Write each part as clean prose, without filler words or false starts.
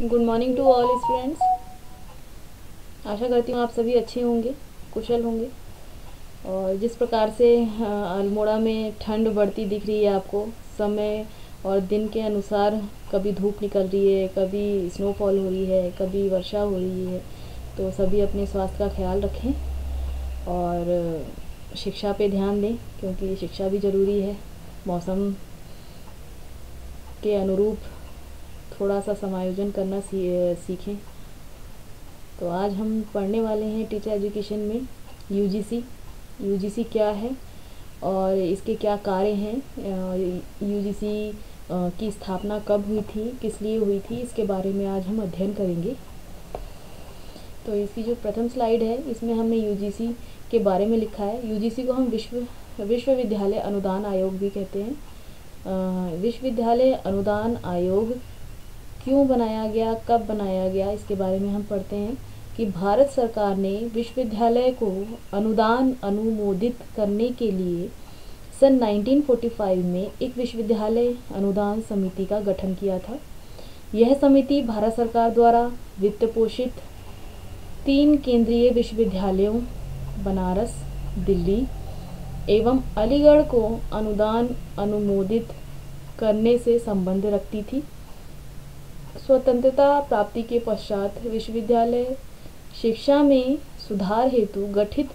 Good morning to all students. आशा करती हूँ आप सभी अच्छे होंगे, कुशल होंगे। और जिस प्रकार से अल्मोड़ा में ठंड बढ़ती दिख रही है आपको, समय और दिन के अनुसार कभी धूप निकल रही है, कभी स्नोफॉल हो रही है, कभी वर्षा हो रही है। तो सभी अपने स्वास्थ्य का ख्याल रखें और शिक्षा पे ध्यान दें, क्योंकि शिक्षा भी ज़रूरी है। मौसम के अनुरूप थोड़ा सा समायोजन करना सीखें। तो आज हम पढ़ने वाले हैं टीचर एजुकेशन में यूजीसी। यूजीसी क्या है और इसके क्या कार्य हैं, यूजीसी की स्थापना कब हुई थी, किस लिए हुई थी, इसके बारे में आज हम अध्ययन करेंगे। तो इसकी जो प्रथम स्लाइड है, इसमें हमने यूजीसी के बारे में लिखा है। यूजीसी को हम विश्वविद्यालय अनुदान आयोग भी कहते हैं। विश्वविद्यालय अनुदान आयोग क्यों बनाया गया, कब बनाया गया, इसके बारे में हम पढ़ते हैं कि भारत सरकार ने विश्वविद्यालय को अनुदान अनुमोदित करने के लिए सन 1945 में एक विश्वविद्यालय अनुदान समिति का गठन किया था। यह समिति भारत सरकार द्वारा वित्त पोषित 3 केंद्रीय विश्वविद्यालयों बनारस, दिल्ली एवं अलीगढ़ को अनुदान अनुमोदित करने से संबंध रखती थी। स्वतंत्रता प्राप्ति के पश्चात विश्वविद्यालय शिक्षा में सुधार हेतु गठित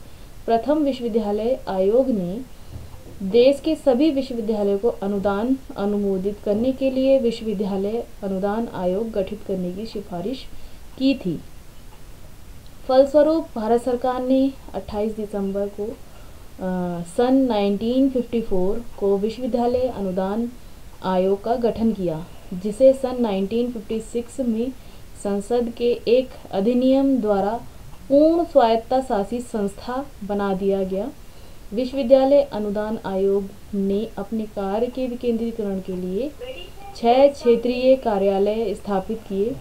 प्रथम विश्वविद्यालय आयोग ने देश के सभी विश्वविद्यालयों को अनुदान अनुमोदित करने के लिए विश्वविद्यालय अनुदान आयोग गठित करने की सिफारिश की थी। फलस्वरूप भारत सरकार ने 28 दिसंबर को सन 1954 को विश्वविद्यालय अनुदान आयोग का गठन किया, जिसे सन 1956 में संसद के एक अधिनियम द्वारा पूर्ण स्वायत्ता शासित संस्था बना दिया गया। विश्वविद्यालय अनुदान आयोग ने अपने कार्य के विकेंद्रीकरण के लिए 6 क्षेत्रीय कार्यालय स्थापित किए,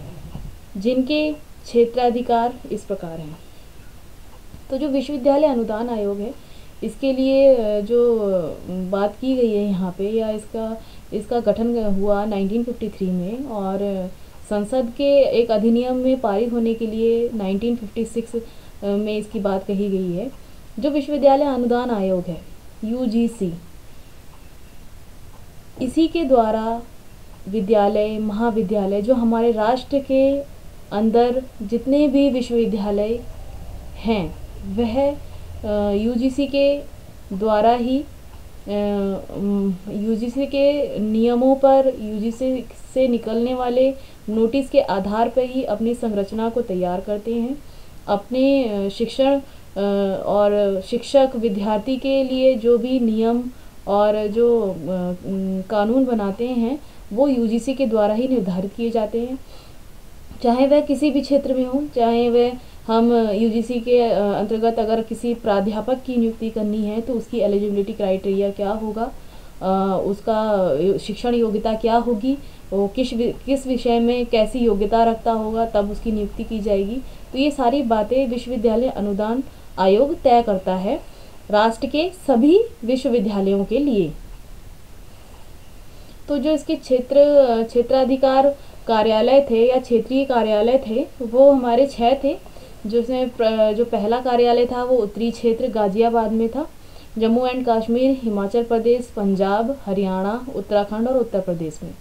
जिनके क्षेत्राधिकार इस प्रकार हैं। तो जो विश्वविद्यालय अनुदान आयोग है, इसके लिए जो बात की गई है यहाँ पे, या इसका गठन हुआ 1953 में और संसद के एक अधिनियम में पारित होने के लिए 1956 में इसकी बात कही गई है। जो विश्वविद्यालय अनुदान आयोग है यूजीसी, इसी के द्वारा विद्यालय, महाविद्यालय, जो हमारे राष्ट्र के अंदर जितने भी विश्वविद्यालय हैं, वह यूजीसी के द्वारा ही यूजीसी के नियमों पर, यूजीसी से निकलने वाले नोटिस के आधार पर ही अपनी संरचना को तैयार करते हैं। अपने शिक्षण और शिक्षक विद्यार्थी के लिए जो भी नियम और जो कानून बनाते हैं, वो यूजीसी के द्वारा ही निर्धारित किए जाते हैं। चाहे वह किसी भी क्षेत्र में हो, चाहे वह हम यूजीसी के अंतर्गत अगर किसी प्राध्यापक की नियुक्ति करनी है तो उसकी एलिजिबिलिटी क्राइटेरिया क्या होगा, उसका शिक्षण योग्यता क्या होगी, वो किस विषय में कैसी योग्यता रखता होगा, तब उसकी नियुक्ति की जाएगी। तो ये सारी बातें विश्वविद्यालय अनुदान आयोग तय करता है राष्ट्र के सभी विश्वविद्यालयों के लिए। तो जो इसके क्षेत्राधिकार कार्यालय थे या क्षेत्रीय कार्यालय थे, वो हमारे 6 थे। जिसमें जो पहला कार्यालय था वो उत्तरी क्षेत्र गाजियाबाद में था। जम्मू एंड कश्मीर, हिमाचल प्रदेश, पंजाब, हरियाणा, उत्तराखंड और उत्तर प्रदेश में।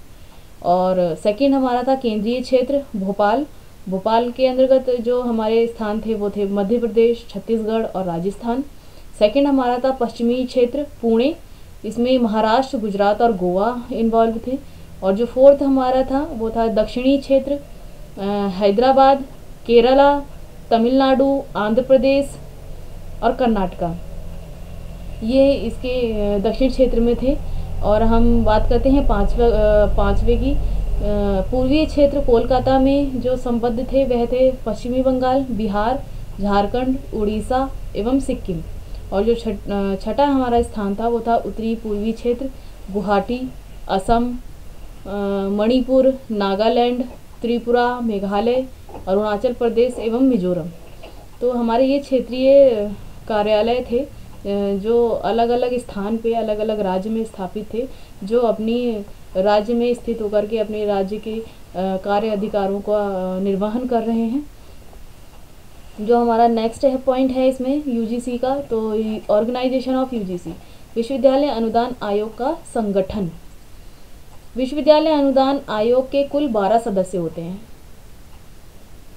और सेकंड हमारा था केंद्रीय क्षेत्र भोपाल के अंतर्गत जो हमारे स्थान थे वो थे मध्य प्रदेश, छत्तीसगढ़ और राजस्थान। सेकंड हमारा था पश्चिमी क्षेत्र पुणे, इसमें महाराष्ट्र, गुजरात और गोवा इन्वॉल्व थे। और जो फोर्थ हमारा था वो था दक्षिणी क्षेत्र, हैदराबाद, केरला, तमिलनाडु, आंध्र प्रदेश और कर्नाटका, ये इसके दक्षिण क्षेत्र में थे। और हम बात करते हैं पांचवे की। पूर्वीय क्षेत्र कोलकाता में जो संबद्ध थे वह थे पश्चिमी बंगाल, बिहार, झारखंड, उड़ीसा एवं सिक्किम। और जो छठा हमारा स्थान था वो था उत्तरी पूर्वी क्षेत्र, गुवाहाटी, असम, मणिपुर, नागालैंड, त्रिपुरा, मेघालय, अरुणाचल प्रदेश एवं मिजोरम। तो हमारे ये क्षेत्रीय कार्यालय थे जो अलग अलग स्थान पे अलग अलग राज्य में स्थापित थे, जो अपनी राज्य में स्थित होकर के अपने राज्य के कार्य अधिकारों का निर्वहन कर रहे हैं। जो हमारा नेक्स्ट है पॉइंट है इसमें यूजीसी का, तो ऑर्गेनाइजेशन ऑफ यूजीसी, विश्वविद्यालय अनुदान आयोग का संगठन। विश्वविद्यालय अनुदान आयोग के कुल 12 सदस्य होते हैं,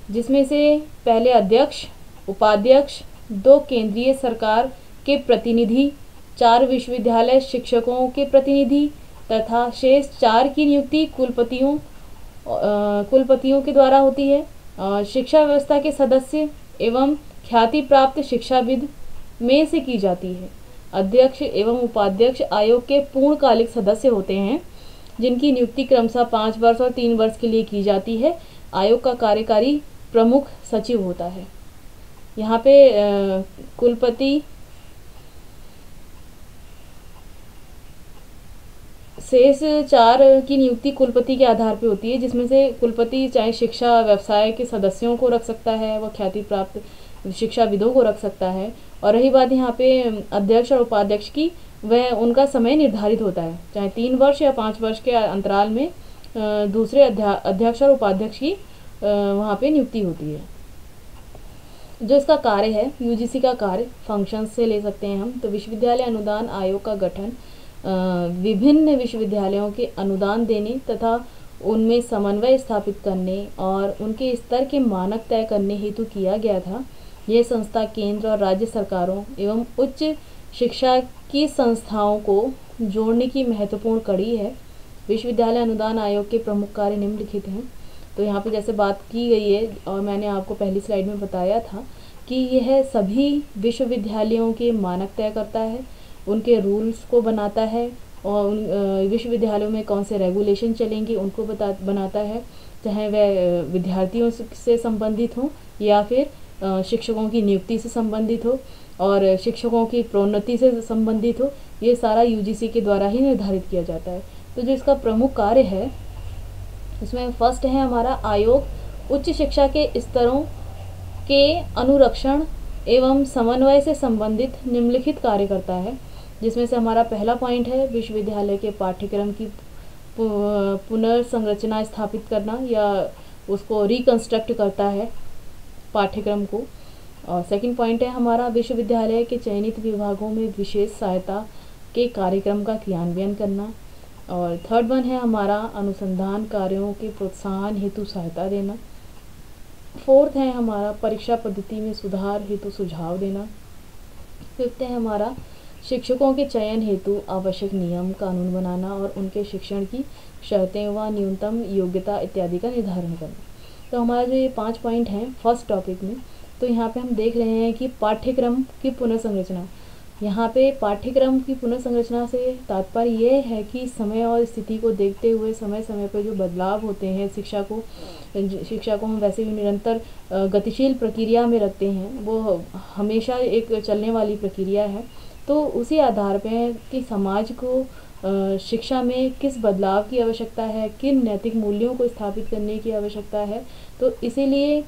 जिसमें से पहले अध्यक्ष, उपाध्यक्ष, 2 केंद्रीय सरकार के प्रतिनिधि, 4 विश्वविद्यालय शिक्षकों के प्रतिनिधि तथा शेष 4 की नियुक्ति कुलपतियों के द्वारा होती है। शिक्षा व्यवस्था के सदस्य एवं ख्याति प्राप्त शिक्षाविद में से की जाती है। अध्यक्ष एवं उपाध्यक्ष आयोग के पूर्णकालिक सदस्य होते हैं, जिनकी नियुक्ति क्रमशः 5 वर्ष और 3 वर्ष के लिए की जाती है। आयोग का कार्यकारी प्रमुख सचिव होता है। यहाँ पे कुलपति शेष 4 की नियुक्ति कुलपति के आधार पे होती है, जिसमें से कुलपति चाहे शिक्षा व्यवसाय के सदस्यों को रख सकता है, वह ख्याति प्राप्त शिक्षाविदों को रख सकता है। और रही बात यहाँ पे अध्यक्ष और उपाध्यक्ष की, वह उनका समय निर्धारित होता है, चाहे 3 वर्ष या 5 वर्ष के अंतराल में दूसरे अध्यक्ष और उपाध्यक्ष की वहाँ पे नियुक्ति होती है। जो इसका कार्य है, यूजीसी का कार्य फंक्शंस से ले सकते हैं हम, तो विश्वविद्यालय अनुदान आयोग का गठन विभिन्न विश्वविद्यालयों के अनुदान देने तथा उनमें समन्वय स्थापित करने और उनके स्तर के मानक तय करने हेतु किया गया था। यह संस्था केंद्र और राज्य सरकारों एवं उच्च शिक्षा की संस्थाओं को जोड़ने की महत्वपूर्ण कड़ी है। विश्वविद्यालय अनुदान आयोग के प्रमुख कार्य निम्नलिखित हैं। तो यहाँ पे जैसे बात की गई है और मैंने आपको पहली स्लाइड में बताया था कि यह सभी विश्वविद्यालयों के मानक तय करता है, उनके रूल्स को बनाता है और उन विश्वविद्यालयों में कौन से रेगुलेशन चलेंगे उनको बनाता है, चाहे वह विद्यार्थियों से संबंधित हो या फिर शिक्षकों की नियुक्ति से संबंधित हो और शिक्षकों की प्रोन्नति से संबंधित हो। ये सारा यूजीसी के द्वारा ही निर्धारित किया जाता है। तो जो इसका प्रमुख कार्य है, उसमें फर्स्ट है हमारा आयोग उच्च शिक्षा के स्तरों के अनुरक्षण एवं समन्वय से संबंधित निम्नलिखित कार्य करता है, जिसमें से हमारा पहला पॉइंट है विश्वविद्यालय के पाठ्यक्रम की पुनर्संरचना स्थापित करना या उसको रिकंस्ट्रक्ट करता है पाठ्यक्रम को। और सेकंड पॉइंट है हमारा विश्वविद्यालय के चयनित विभागों में विशेष सहायता के कार्यक्रम का क्रियान्वयन करना। और थर्ड वन है हमारा अनुसंधान कार्यों के प्रोत्साहन हेतु सहायता देना। फोर्थ है हमारा परीक्षा पद्धति में सुधार हेतु सुझाव देना। फिफ्थ है हमारा शिक्षकों के चयन हेतु आवश्यक नियम कानून बनाना और उनके शिक्षण की शर्तें व न्यूनतम योग्यता इत्यादि का निर्धारण करना। तो हमारा जो ये 5 पॉइंट हैं फर्स्ट टॉपिक में, तो यहाँ पे हम देख रहे हैं कि पाठ्यक्रम की पुनर्संरचना। यहाँ पे पाठ्यक्रम की पुनर्संरचना से तात्पर्य ये है कि समय और स्थिति को देखते हुए समय समय पर जो बदलाव होते हैं, शिक्षा को हम वैसे भी निरंतर गतिशील प्रक्रिया में रखते हैं, वो हमेशा एक चलने वाली प्रक्रिया है। तो उसी आधार पे कि समाज को शिक्षा में किस बदलाव की आवश्यकता है, किन नैतिक मूल्यों को स्थापित करने की आवश्यकता है, तो इसीलिए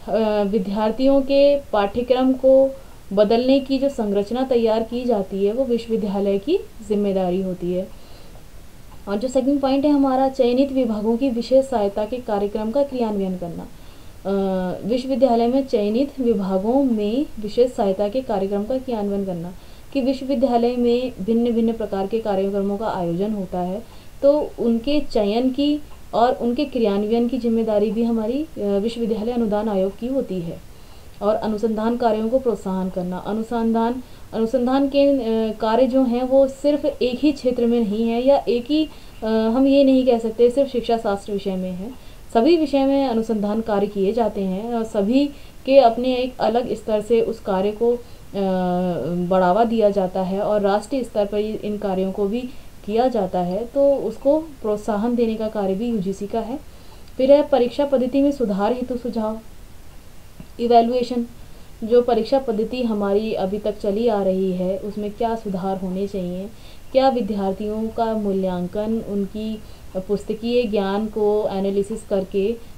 विद्यार्थियों के पाठ्यक्रम को बदलने की जो संरचना तैयार की जाती है वो विश्वविद्यालय की जिम्मेदारी होती है। और जो सेकंड पॉइंट है हमारा चयनित विभागों की विशेष सहायता के कार्यक्रम का क्रियान्वयन करना। विश्वविद्यालय में चयनित विभागों में विशेष सहायता के कार्यक्रम का क्रियान्वयन करना कि विश्वविद्यालय में भिन्न भिन्न प्रकार के कार्यक्रमों का आयोजन होता है, तो उनके चयन की और उनके क्रियान्वयन की जिम्मेदारी भी हमारी विश्वविद्यालय अनुदान आयोग की होती है। और अनुसंधान कार्यों को प्रोत्साहन करना। अनुसंधान के कार्य जो हैं वो सिर्फ एक ही क्षेत्र में नहीं है या एक ही हम ये नहीं कह सकते सिर्फ शिक्षा शास्त्र विषय में है। सभी विषय में अनुसंधान कार्य किए जाते हैं और सभी के अपने एक अलग स्तर से उस कार्य को बढ़ावा दिया जाता है और राष्ट्रीय स्तर पर इन कार्यों को भी किया जाता है, तो उसको प्रोत्साहन देने का कार्य भी यूजीसी का है। फिर है परीक्षा पद्धति में सुधार हेतु सुझाव। इवैल्यूएशन, जो परीक्षा पद्धति हमारी अभी तक चली आ रही है उसमें क्या सुधार होने चाहिए, क्या विद्यार्थियों का मूल्यांकन उनकी पुस्तकीय ज्ञान को एनालिसिस करके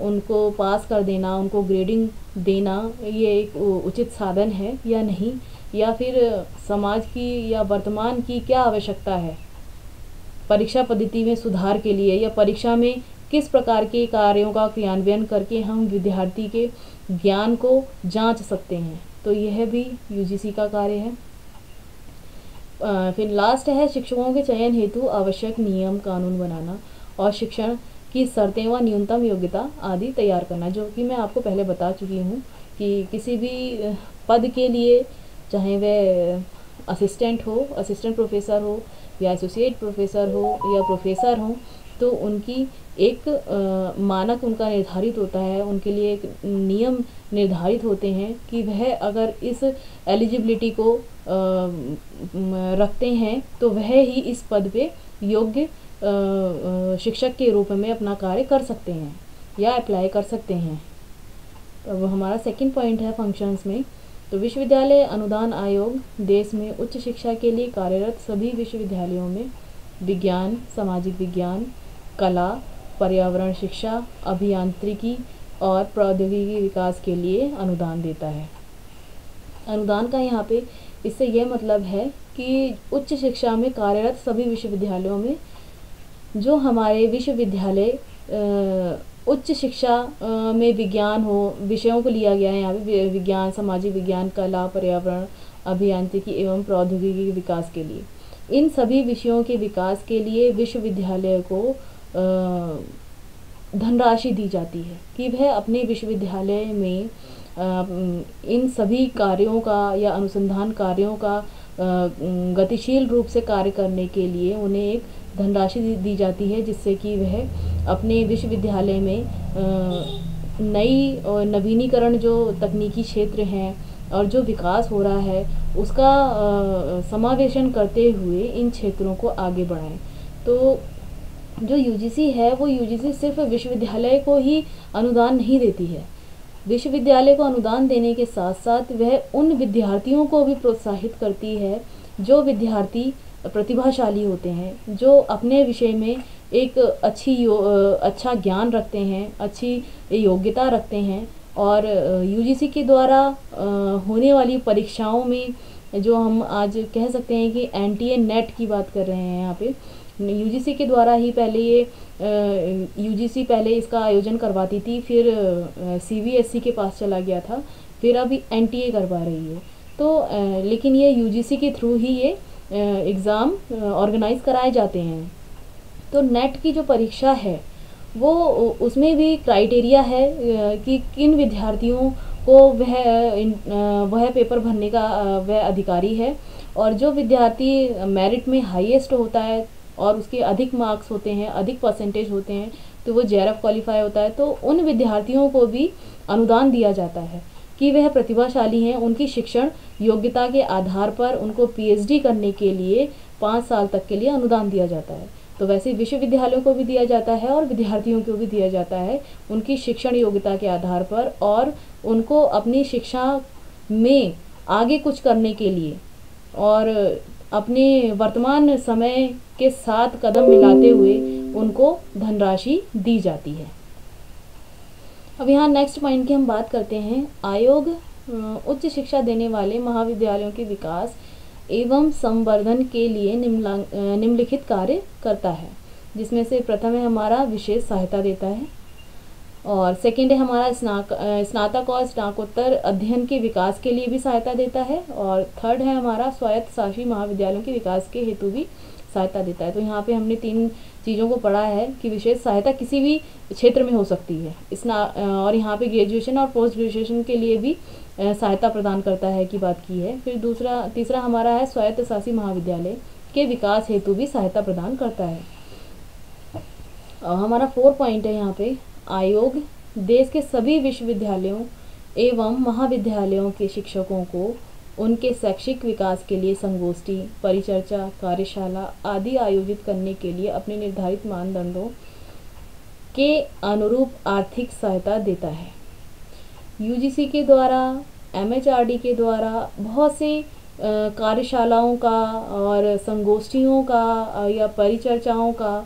उनको पास कर देना, उनको ग्रेडिंग देना, ये एक उचित साधन है या नहीं, या फिर समाज की या वर्तमान की क्या आवश्यकता है, परीक्षा पद्धति में सुधार के लिए या परीक्षा में किस प्रकार के कार्यों का क्रियान्वयन करके हम विद्यार्थी के ज्ञान को जांच सकते हैं, तो यह भी यूजीसी का कार्य है। फिर लास्ट है शिक्षकों के चयन हेतु आवश्यक नियम कानून बनाना और शिक्षण की शर्तें व न्यूनतम योग्यता आदि तैयार करना, जो कि मैं आपको पहले बता चुकी हूँ कि किसी भी पद के लिए, चाहे वह असिस्टेंट प्रोफेसर हो या एसोसिएट प्रोफेसर हो या प्रोफेसर हो, तो उनकी एक मानक उनका निर्धारित होता है, उनके लिए एक नियम निर्धारित होते हैं कि वह अगर इस एलिजिबिलिटी को रखते हैं तो वह ही इस पद पे योग्य शिक्षक के रूप में अपना कार्य कर सकते हैं या अप्लाई कर सकते हैं। अब हमारा सेकंड पॉइंट है फंक्शंस में। तो विश्वविद्यालय अनुदान आयोग देश में उच्च शिक्षा के लिए कार्यरत सभी विश्वविद्यालयों में विज्ञान, सामाजिक विज्ञान, कला, पर्यावरण शिक्षा, अभियांत्रिकी और प्रौद्योगिकी विकास के लिए अनुदान देता है। अनुदान का यहाँ पे इससे यह मतलब है कि उच्च शिक्षा में कार्यरत सभी विश्वविद्यालयों में जो हमारे विश्वविद्यालय उच्च शिक्षा में विज्ञान हो, विषयों को लिया गया है यहाँ पे विज्ञान, सामाजिक विज्ञान, कला, पर्यावरण, अभियांत्रिकी एवं प्रौद्योगिकी विकास के लिए, इन सभी विषयों के विकास के लिए विश्वविद्यालय को धनराशि दी जाती है कि वह अपने विश्वविद्यालय में इन सभी कार्यों का या अनुसंधान कार्यों का गतिशील रूप से कार्य करने के लिए उन्हें एक धनराशि दी जाती है, जिससे कि वह अपने विश्वविद्यालय में नई और नवीनीकरण जो तकनीकी क्षेत्र हैं और जो विकास हो रहा है उसका समावेशन करते हुए इन क्षेत्रों को आगे बढ़ाएं। तो जो यूजीसी है वो यूजीसी सिर्फ विश्वविद्यालय को ही अनुदान नहीं देती है, विश्वविद्यालय को अनुदान देने के साथ साथ वह उन विद्यार्थियों को भी प्रोत्साहित करती है जो विद्यार्थी प्रतिभाशाली होते हैं, जो अपने विषय में एक अच्छा ज्ञान रखते हैं, अच्छी योग्यता रखते हैं और यूजीसी के द्वारा होने वाली परीक्षाओं में जो हम आज कह सकते हैं कि एनटीए नेट की बात कर रहे हैं, यहाँ पे यूजीसी के द्वारा ही पहले ये यूजीसी पहले इसका आयोजन करवाती थी, फिर सीबीएसई के पास चला गया था, फिर अभी एनटीए करवा रही है। तो लेकिन ये यूजीसी के थ्रू ही ये एग्ज़ाम ऑर्गेनाइज कराए जाते हैं। तो नेट की जो परीक्षा है वो उसमें भी क्राइटेरिया है कि किन विद्यार्थियों को वह पेपर भरने का वह अधिकारी है, और जो विद्यार्थी मेरिट में हाईएस्ट होता है और उसके अधिक मार्क्स होते हैं, अधिक परसेंटेज होते हैं, तो वो जेआरएफ क्वालिफाई होता है। तो उन विद्यार्थियों को भी अनुदान दिया जाता है कि वह प्रतिभाशाली हैं, उनकी शिक्षण योग्यता के आधार पर उनको पीएचडी करने के लिए 5 साल तक के लिए अनुदान दिया जाता है। तो वैसे विश्वविद्यालयों को भी दिया जाता है और विद्यार्थियों को भी दिया जाता है उनकी शिक्षण योग्यता के आधार पर, और उनको अपनी शिक्षा में आगे कुछ करने के लिए और अपने वर्तमान समय के साथ कदम मिलाते हुए उनको धनराशि दी जाती है। अब यहाँ नेक्स्ट पॉइंट की हम बात करते हैं। आयोग उच्च शिक्षा देने वाले महाविद्यालयों के विकास एवं संवर्धन के लिए निम्नलिखित कार्य करता है, जिसमें से प्रथम है हमारा विशेष सहायता देता है, और सेकंड है हमारा स्नातक और स्नातकोत्तर अध्ययन के विकास के लिए भी सहायता देता है, और थर्ड है हमारा स्वायत्त शासी महाविद्यालयों के विकास के हेतु भी सहायता देता है। तो यहाँ पे हमने 3 चीज़ों को पढ़ा है कि विशेष सहायता किसी भी क्षेत्र में हो सकती है, और यहाँ पे ग्रेजुएशन और पोस्ट ग्रेजुएशन के लिए भी सहायता प्रदान करता है की बात की है। फिर तीसरा हमारा है स्वायत्त शासी महाविद्यालय के विकास हेतु भी सहायता प्रदान करता है। और हमारा 4 पॉइंट है यहाँ पे, आयोग देश के सभी विश्वविद्यालयों एवं महाविद्यालयों के शिक्षकों को उनके शैक्षिक विकास के लिए संगोष्ठी, परिचर्चा, कार्यशाला आदि आयोजित करने के लिए अपने निर्धारित मानदंडों के अनुरूप आर्थिक सहायता देता है। यूजीसी के द्वारा, एमएचआरडी के द्वारा बहुत से कार्यशालाओं का और संगोष्ठियों का या परिचर्चाओं का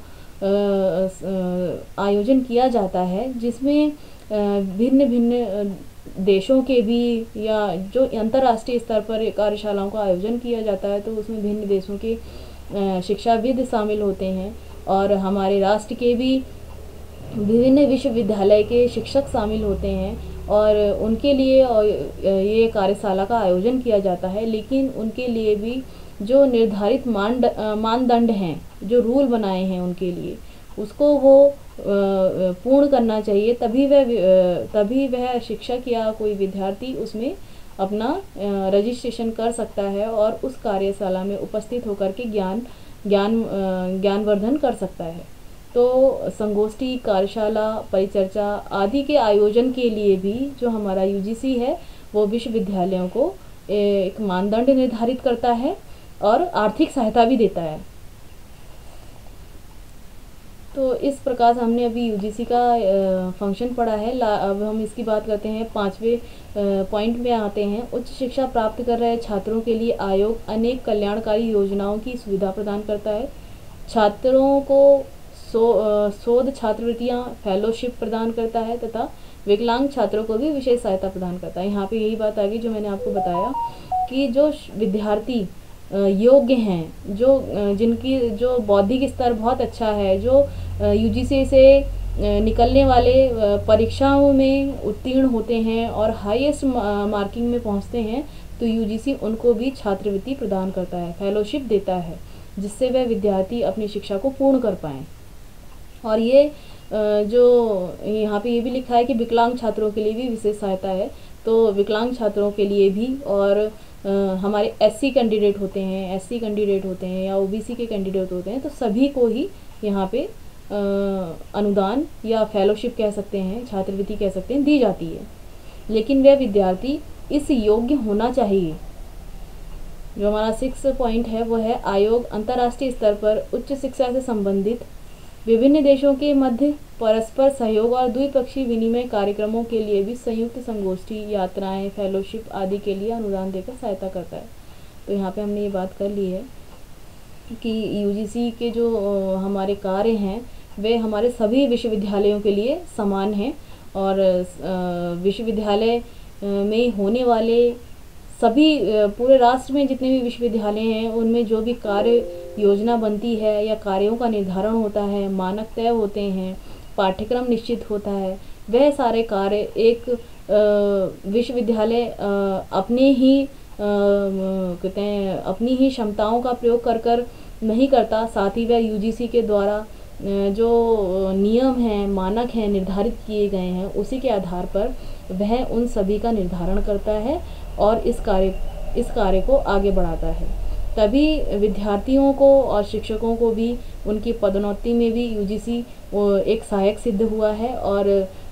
आयोजन किया जाता है, जिसमें भिन्न भिन्न देशों के भी या जो अंतर्राष्ट्रीय स्तर पर कार्यशालाओं का आयोजन किया जाता है, तो उसमें भिन्न देशों के शिक्षाविद शामिल होते हैं और हमारे राष्ट्र के भी विभिन्न विश्वविद्यालय के शिक्षक शामिल होते हैं और उनके लिए ये कार्यशाला का आयोजन किया जाता है। लेकिन उनके लिए भी जो निर्धारित मानदंड हैं, जो रूल बनाए हैं उनके लिए, उसको वो पूर्ण करना चाहिए, तभी वह शिक्षक या कोई विद्यार्थी उसमें अपना रजिस्ट्रेशन कर सकता है और उस कार्यशाला में उपस्थित होकर के ज्ञानवर्धन कर सकता है। तो संगोष्ठी, कार्यशाला, परिचर्चा आदि के आयोजन के लिए भी जो हमारा यूजीसी है वो विश्वविद्यालयों को एक मानदंड निर्धारित करता है और आर्थिक सहायता भी देता है। तो इस प्रकार से हमने अभी यूजीसी का फंक्शन पढ़ा है। अब हम इसकी बात करते हैं। 5वें पॉइंट में आते हैं। उच्च शिक्षा प्राप्त कर रहे छात्रों के लिए आयोग अनेक कल्याणकारी योजनाओं की सुविधा प्रदान करता है। छात्रों को शोध छात्रवृत्तियाँ, फेलोशिप प्रदान करता है तथा विकलांग छात्रों को भी विशेष सहायता प्रदान करता है। यहाँ पे यही बात आ गई जो मैंने आपको बताया कि जो विद्यार्थी योग्य हैं, जिनकी जो बौद्धिक स्तर बहुत अच्छा है, जो यूजीसी से निकलने वाले परीक्षाओं में उत्तीर्ण होते हैं और हाईएस्ट मार्किंग में पहुंचते हैं, तो यूजीसी उनको भी छात्रवृत्ति प्रदान करता है, फेलोशिप देता है, जिससे वह विद्यार्थी अपनी शिक्षा को पूर्ण कर पाएँ। और ये जो यहाँ पे ये भी लिखा है कि विकलांग छात्रों के लिए भी विशेष सहायता है। तो विकलांग छात्रों के लिए भी और हमारे एससी कैंडिडेट होते हैं या ओबीसी के कैंडिडेट होते हैं, तो सभी को ही यहाँ पे अनुदान या फेलोशिप कह सकते हैं, छात्रवृत्ति कह सकते हैं, दी जाती है। लेकिन वह विद्यार्थी इस योग्य होना चाहिए। जो हमारा 6 पॉइंट है वो है आयोग अंतर्राष्ट्रीय स्तर पर उच्च शिक्षा से संबंधित विभिन्न देशों के मध्य परस्पर सहयोग और द्विपक्षीय विनिमय कार्यक्रमों के लिए भी संयुक्त संगोष्ठी, यात्राएं, फेलोशिप आदि के लिए अनुदान देकर सहायता करता है। तो यहाँ पे हमने ये बात कर ली है कि यूजीसी के जो हमारे कार्य हैं वे हमारे सभी विश्वविद्यालयों के लिए समान हैं और विश्वविद्यालय में होने वाले सभी पूरे राष्ट्र में जितने भी विश्वविद्यालय हैं उनमें जो भी कार्य योजना बनती है या कार्यों का निर्धारण होता है, मानक तय होते हैं, पाठ्यक्रम निश्चित होता है, वह सारे कार्य एक विश्वविद्यालय अपने ही कहते हैं अपनी ही क्षमताओं का प्रयोग कर नहीं करता। साथ ही वह यूजीसी के द्वारा जो नियम हैं, मानक हैं, निर्धारित किए गए हैं, उसी के आधार पर वह उन सभी का निर्धारण करता है और इस कार्य को आगे बढ़ाता है। तभी विद्यार्थियों को और शिक्षकों को भी उनकी पदोन्नति में भी यूजीसी एक सहायक सिद्ध हुआ है और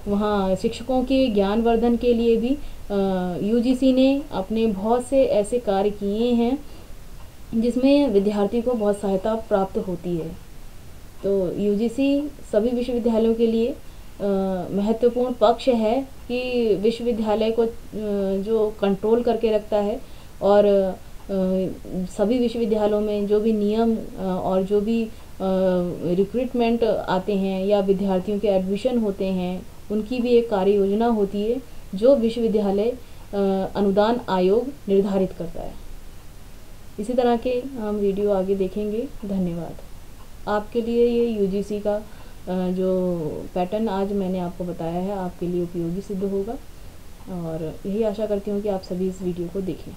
वहाँ शिक्षकों के ज्ञानवर्धन के लिए भी यूजीसी ने अपने बहुत से ऐसे कार्य किए हैं जिसमें विद्यार्थी को बहुत सहायता प्राप्त होती है। तो यूजीसी सभी विश्वविद्यालयों के लिए महत्वपूर्ण पक्ष है कि विश्वविद्यालय को जो कंट्रोल करके रखता है और सभी विश्वविद्यालयों में जो भी नियम और जो भी रिक्रूटमेंट आते हैं या विद्यार्थियों के एडमिशन होते हैं, उनकी भी एक कार्य योजना होती है जो विश्वविद्यालय अनुदान आयोग निर्धारित करता है। इसी तरह के हम वीडियो आगे देखेंगे। धन्यवाद। आपके लिए ये यूजीसी का जो पैटर्न आज मैंने आपको बताया है आपके लिए उपयोगी सिद्ध होगा और यही आशा करती हूँ कि आप सभी इस वीडियो को देखें।